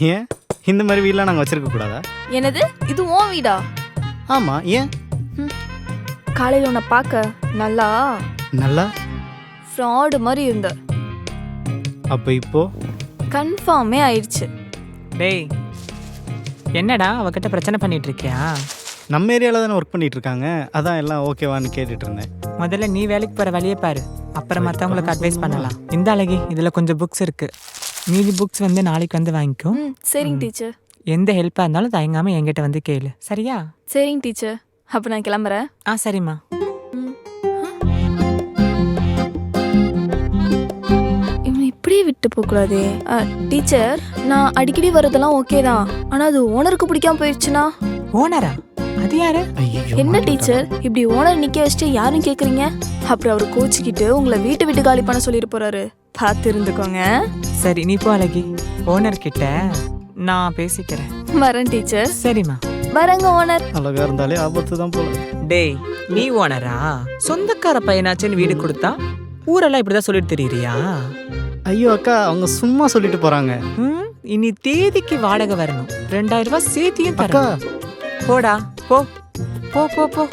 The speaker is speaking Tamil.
ஏன் இந்த மாதிரி வீடெலாம் நாங்கள் வச்சிருக்க கூடாதா? என்னது இது உன் வீடா? ஆமாம். ஏன்? காலையில் உன்னை பார்க்க நல்லா நல்லா ஃப்ராடு மாதிரி இருந்த, அப்போ இப்போ கன்ஃபார்மே ஆயிடுச்சு. டேய் என்னடா அவகிட்ட பிரச்சனை பண்ணிட்டு இருக்கியா? நம்ம ஏரியாவில் தானே ஒர்க் பண்ணிட்டு இருக்காங்க, அதான் எல்லாம் ஓகேவான்னு கேட்டுட்டு இருந்தேன். முதல்ல நீ வேலைக்கு போகிற வழியே பாரு, அப்புறம் மற்றவங்களுக்கு அட்வைஸ் பண்ணலாம். இந்த அழகி இதில் கொஞ்சம் புக்ஸ் இருக்குது, மீதி புக்ஸ் வந்து நாளைக்கு வந்து வாங்கிக்கோ. சரிங்க டீச்சர். எந்த ஹெல்ப்பாக இருந்தாலும் தயங்காமல் என்கிட்ட வந்து கேளு, சரியா? சரிங்க டீச்சர், அப்போ நான் கிளம்புறேன். சரிம்மா. இவனை இப்படியே விட்டு போகக்கூடாதே. டீச்சர், நான் அடிக்கடி வர்றதெல்லாம் ஓகே தான், ஆனால் அது ஓனருக்கு பிடிக்காம போயிடுச்சுன்னா? ஓனரா? அது யாரு? என்ன டீச்சர் இப்படி ஓனர் நிக்க வச்சுட்டு யாரும் கேக்குறீங்க? அப்புறம் அவர் கோச்சிக்கிட்டு உங்களை வீட்டு காலி பண்ண சொல்லிட்டு போறாரு, பார்த்து இருந்துக்கோங்க. சரி நீ போ அழகி, ஓனர் கிட்ட நான் பேசிக்கிறேன். வரேன் டீச்சர். சரிம்மா. வரேங்க ஓனர். அழகா இருந்தாலே ஆபத்து தான் போல. டேய் நீ ஓனரா? சொந்தக்கார பையனாச்சுன்னு வீடு கொடுத்தா ஊரெல்லாம் இப்படிதான் சொல்லிட்டு தெரியுறியா? ஐயோ அக்கா, அவங்க சும்மா சொல்லிட்டு போறாங்க. இனி தேதிக்கு வாடகை வரணும், 2000 ரூபாய் சேர்த்தியும் அக்கா. தரணும். போடா போ போ போ போ.